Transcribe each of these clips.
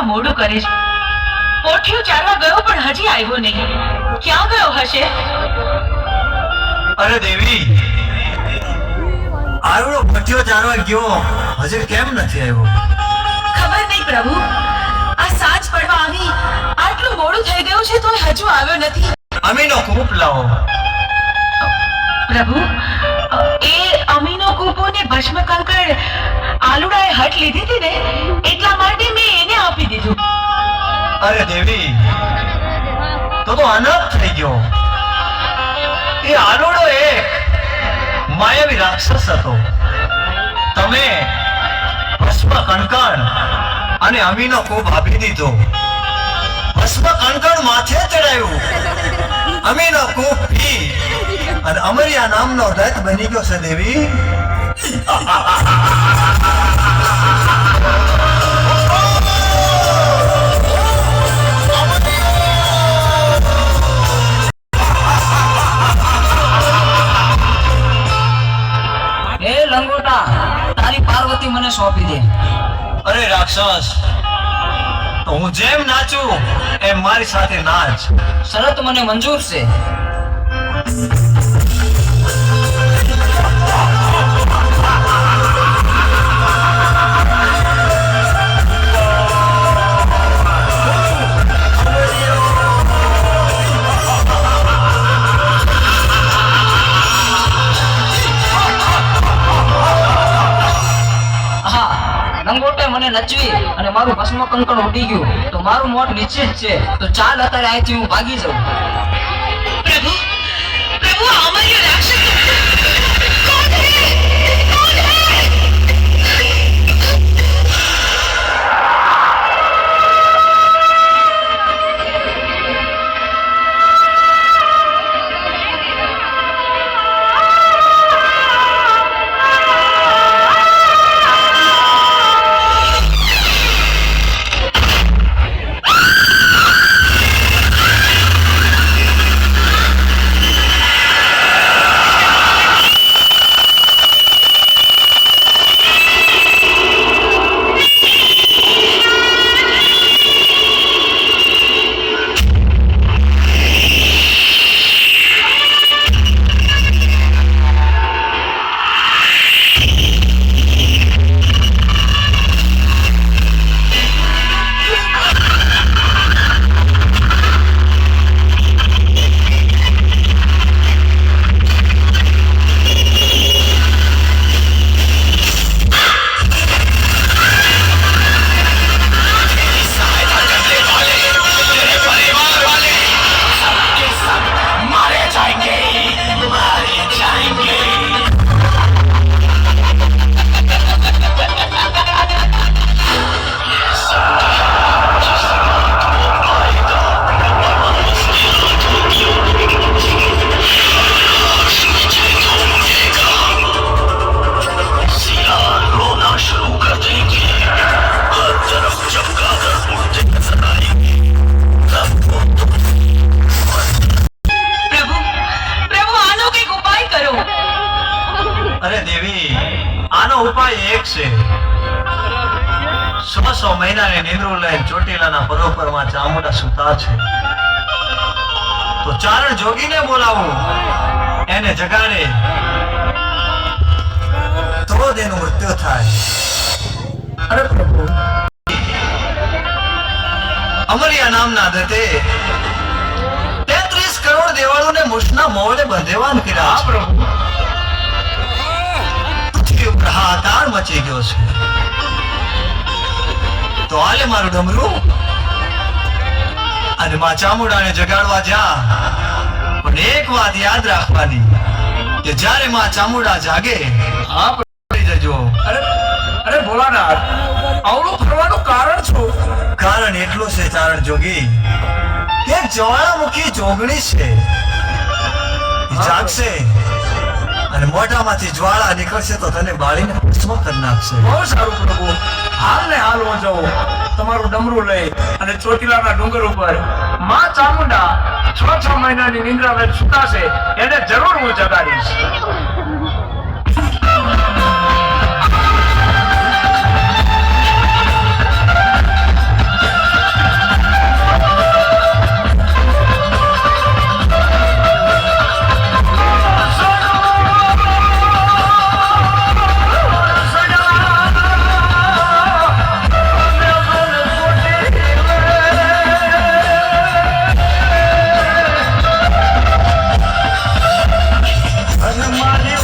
મોડું કરે છે. પોઠિયું ચારવા ગયો પણ હજી આવ્યો નહીં. ક્યાં ગયો હશે? અરે દેવી, આવડો પોઠિયો ચારવા ગયો હજી કેમ નથી આવ્યો? ખબર નહીં પ્રભુ. આ સાંજ પડવા આવી, આટલું મોડું થઈ ગયું છે તોય હજુ આવ્યો નથી. અમીનો કૂપ લાવો. પ્રભુ, એ અમીનો કૂપો ને ભસ્મ કંકર આલુડાએ હટ લીધી હતી ને, એટલા માટે મેં એને આપી દીધું. અરે દેવી, તો અનર્થ થઈ ગયો. એ આલુડો એક માયાવી રાક્ષસ હતો. તમે ભસ્મ કણકણ અને અમીનો કૂપ આપી દીધો. ભસ્મ કણકણ માથે ચડાયું, અમીનો કૂપ પી અને અમરિયા નામનો દત્ત બની ગયો છે દેવી. એ લંગોટા, તારી પાર્વતી મને સોંપી દે. અરે રાક્ષસ, તો હું જેમ નાચું એમ મારી સાથે નાચ. શરત મને મંજૂર છે. લંગોટે મને નચવી અને મારું ભસ્મ કંકણ ઉડી ગયું તો મારું મોત નિશ્ચિત છે. તો ચાલ અત્યારે અહીંથી હું ભાગી જાઉં. પ્રભુ, પ્રભુ, આ અમરિયો રાક્ષસ કોણ છે? કોણ છે? અરે દેવી, આનો ઉપાય એક છે. 100 મહિનાને નિંદ્રું લઈને ચોટીલાના પરોપરમાં ચામુંડા સૂતા છે. તો ચારણ જોગીને બોલાવું, એને જગાડે તો તેનું મૃત્યુ થાય. અરે પ્રભુ, અમરિયા નામના દત્તે 33 કરોડ દેવાળોને મુઠના મોળે બંધેવાન કર્યા. પ્રભુ, હાહાકાર મચી ગયો છે. તો હાલે મારું ડમરું અને માં ચામુંડાને જગાડવા જા. પણ એક વાત યાદ રાખવાની કે જ્યારે માં ચામુંડા જાગે પડી જજો. અરે ભોળાનાથ, આવડું ફરવાનું કારણ શું? કારણ એટલું છે ચારણ જોગી કે જ્વાળામુખી જોગણી છે. ઈ જાગશે અને મોઢામાંથી જ્વાળા નીકળશે તો તને બાળીને ભસ્મ કરી નાખશે. બહુ સારું પ્રભુ, હાલ ને હાલ હું જાઉં. તમારું ડમરું લઈ અને ચોટીલાના ડુંગર ઉપર માં ચામુંડા 6 મહિનાની નિંદ્રામાં સુતાશે એને જરૂર હું જગાડીશ. અને મારી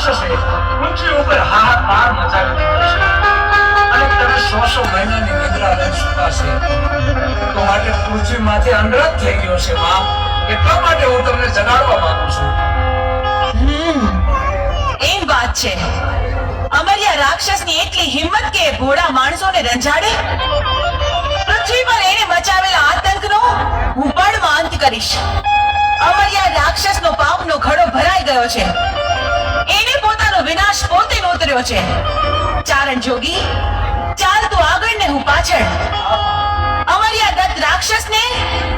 રાક્ષસે પૃથ્વી ઉપર હાહાકાર મચાવી દીધો છે અને તમે 100 મહિનાની નિદ્રા લઈને સૂતા છે તો માટે પૃથ્વીમાંથી અંડરત થઈ ગયો છે માં એટલા માટે હું તમને જગાડવા માંગુ છું એમ વાત છે અમર્યા રાક્ષસની એટલી હિંમત કે ભોળા માણસોને રંજાડે પૃથ્વી પર એને મચાવેલા આતંકનો હું પળમાં અંત કરીશ અમર્યા રાક્ષસનો પાપનો ઘડો ભરાઈ ગયો છે એને પોતાનો વિનાશ પોતે નોતર્યો છે ચારણ જોગી ચાલ તું આગળ ને હું પાછળ અમર્યા દત્ત રાક્ષસને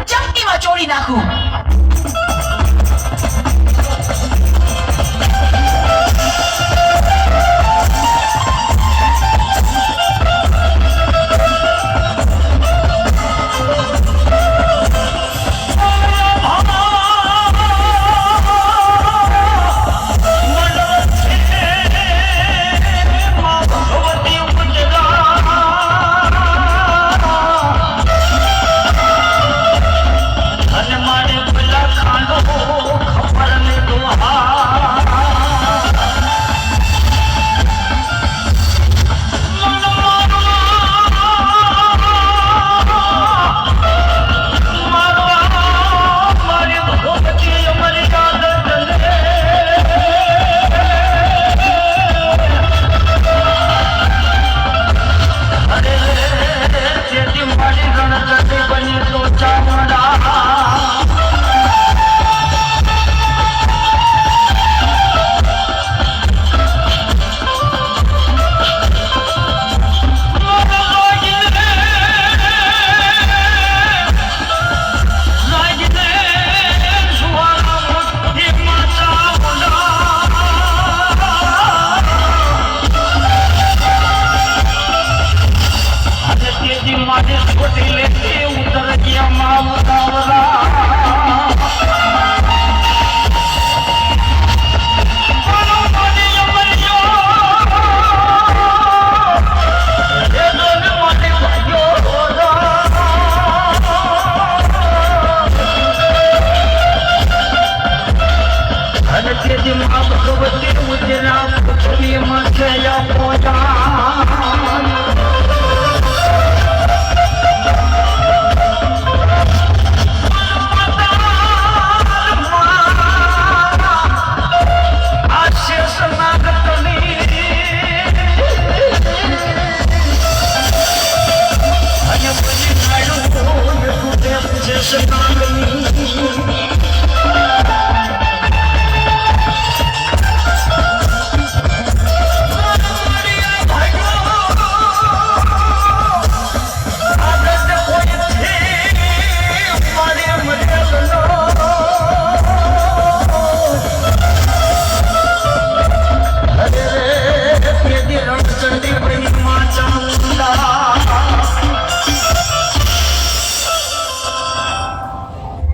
ચપટીમાં ચોળી નાખું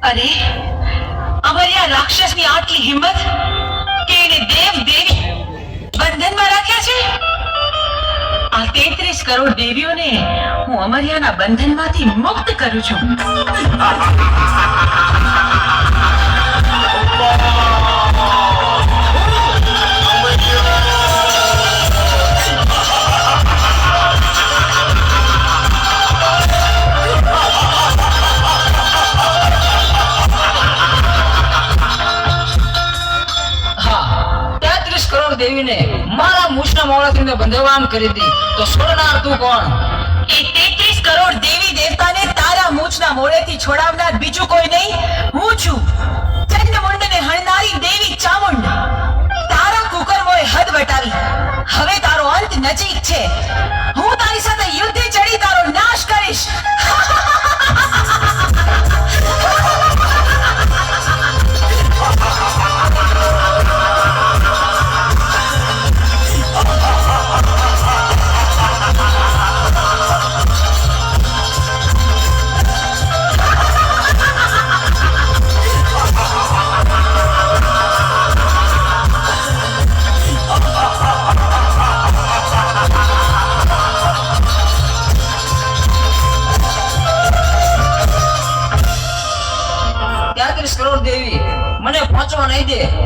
અરે અમર્યા રાક્ષસની આટલી હિંમત કે એને દેવ દેવી બંધનમાં રાખ્યા છે આ 33 કરોડ દેવીઓને હું અમર્યાના બંધનમાંથી મુક્ત કરું છું દેવીને મારા મૂછના મોડાથી મેં બંધવામ કરી હતી તો છોડનાર તું કોણ એ 33 કરોડ દેવી દેવતાને તારા મૂછના મોઢેથી છોડાવનાર બીજું કોઈ નહીં હું છું ચંડમુંડને હણનારી દેવી ચામુંડ તારા કુકર્મોએ હદ વટાવી હવે તારો અંત નજીક છે હું તારી સાથે યુદ્ધે ચડી તારો નાશ કરીશ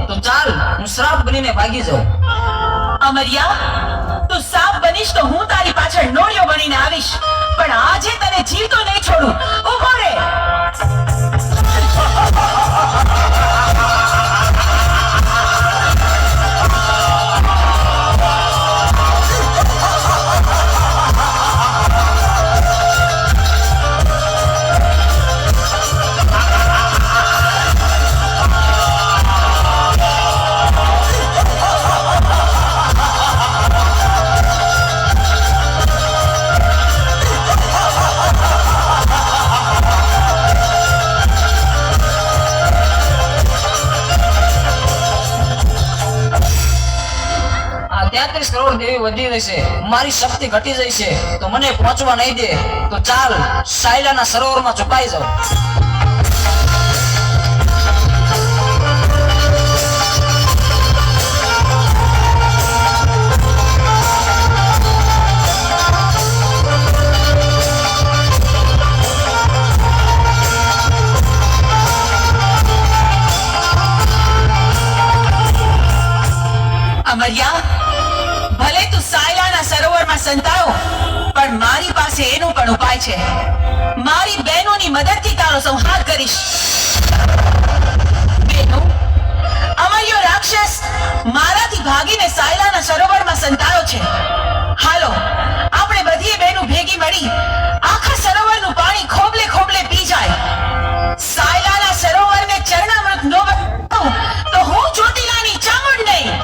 તો ચાલ હું શ્રાપ બનીને ભાગી જાઉં. અમરિયા, તું સાપ બનીશ તો હું તારી પાછળ નોળિયો બનીને આવીશ, પણ આજે તને જીવતો નહીં છોડું. ઊભો રહે. આ 33 કરોડ દેવી વધી રહેશે, મારી શક્તિ ઘટી જશે, તો મને પહોંચવા નહીં દે. તો ચાલ સાયલાના સરોવરમાં છુપાઈ જાઉં. અમરિયા, ભલે તું સાયલાના સરોવરમાં સંતાયો, પણ મારી પાસે એનો પણ ઉપાય છે. મારી બહેનોની મદદથી તારો સંહાર કરીશ. બહેનો, અમરિયો રાક્ષસ મારાથી ભાગીને સાયલાના સરોવરમાં સંતાયો છે. હાલો, આપણે બધી બહેનો ભેગી મળી આખા સરોવરનું પાણી ખોબલે ખોબલે પી જાય. સાયલાના સરોવરને ચરણામૃત ન બનાવું તો હું ચોટીલાની ચામુંડ નહીં.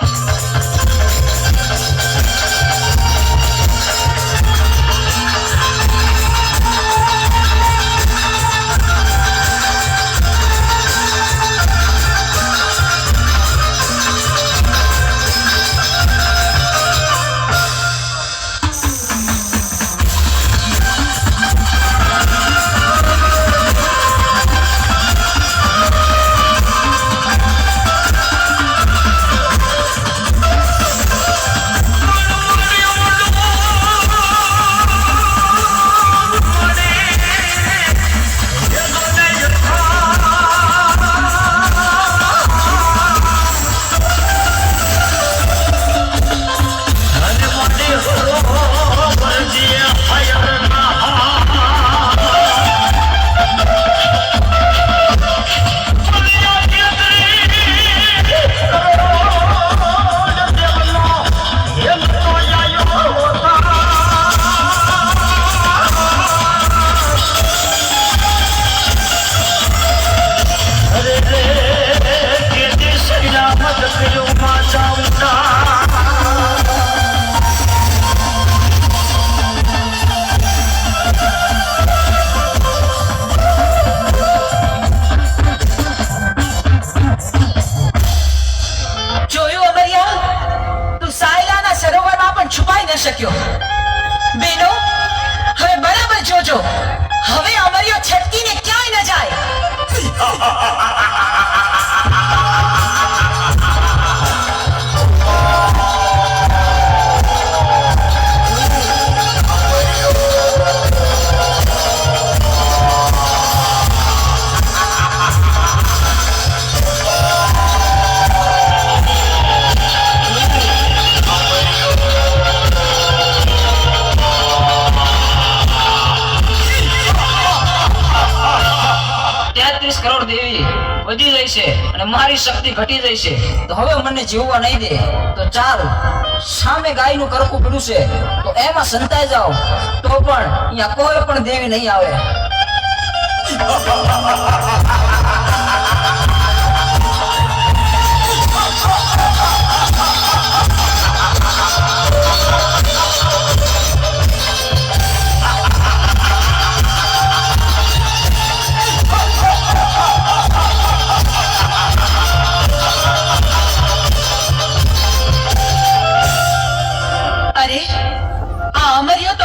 છુપાઈ ન શક્યો. બેનો, હવે બરાબર જોજો, હવે અમરિયો છટકીને ક્યાંય ન જાય. કરોડ દેવી વધી જશે અને મારી શક્તિ ઘટી જશે, તો હવે મને જીવવા નહીં દે. તો ચાલ, સામે ગાયનું કરકું પડ્યું છે, તો એમાં સંતાઈ જાઓ, તો પણ અહીંયા કોઈ પણ દેવી નહીં આવે.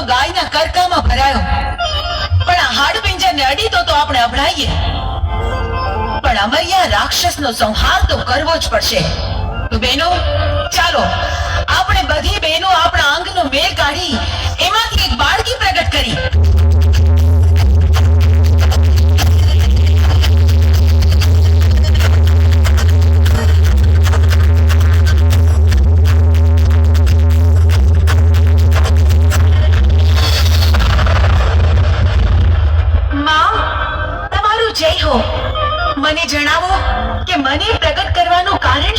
ગાયના કરકામાં ભરાયો, પણ આ હાડપિંજરને અડી તો આપણે અભડાઈએ. પણ અમરિયા રાક્ષસનો સંહાર તો કરવો જ પડશે. તો બહેનો, ચાલો આપણે બધી બહેનો આપણા અંગનો મેળ કાઢી એમાંથી એક બાળકી પ્રગટ કરી.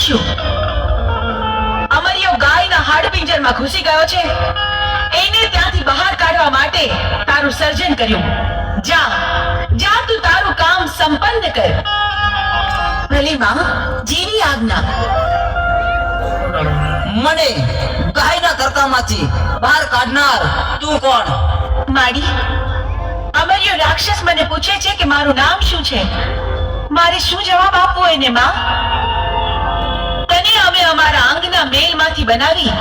શું? અમરિયો ગાયના હાડપિંજરમાં ઘૂસી ગયો છે. એને ત્યાંથી બહાર કાઢવા માટે તારું સર્જન કર્યું. જા જા, તું તારું કામ સંપન્ન કર. ભલે માં, જેવી આજ્ઞા. મને ગાયના કરકામાંથી બહાર કાઢનાર તું કોણ? માડી, અમરિયો રાક્ષસ મને પૂછે છે કે મારું નામ શું છે. મારે શું જવાબ આપવો એને માં? તને અમે અમારા અંગના મેલમાંથી બનાવી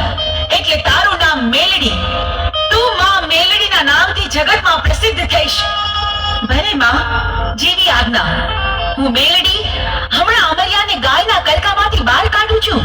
એટલે તારું નામ મેલડી. તું માં મેલડીના નામથી જગતમાં પ્રસિદ્ધ થઈશ. ભલે માં, જેવી આજ્ઞા. હું મેલડી હમણાં અમરિયાને ગાયના કરકામાંથી બહાર કાઢું છું.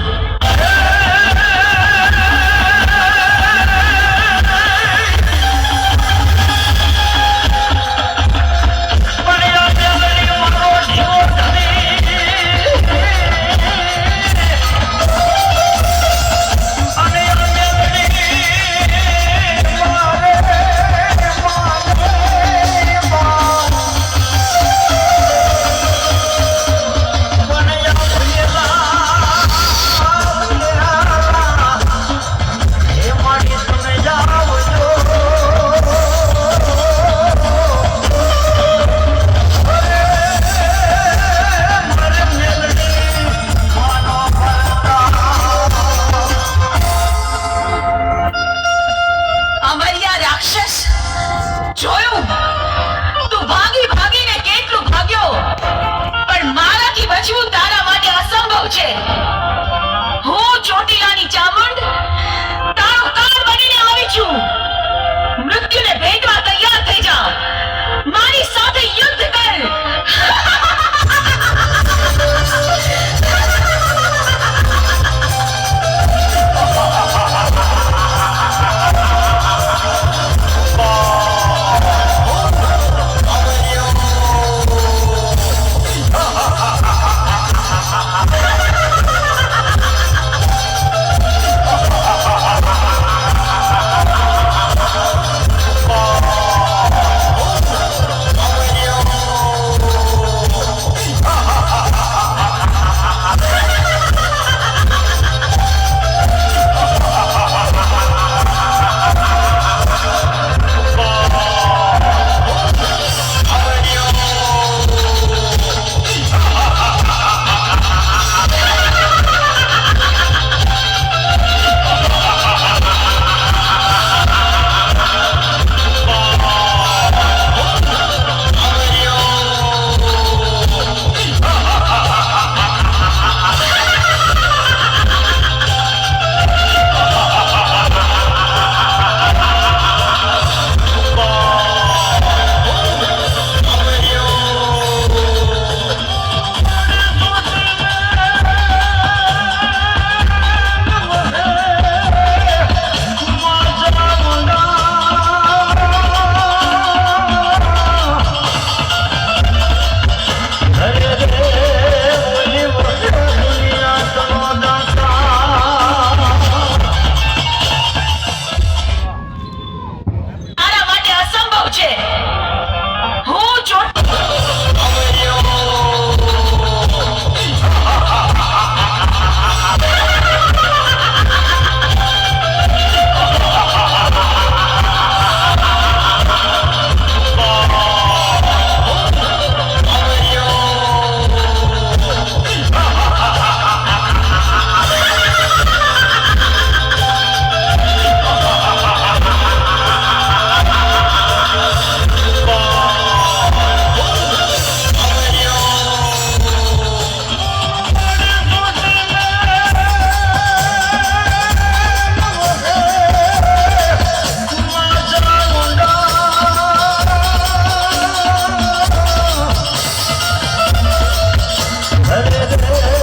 Hare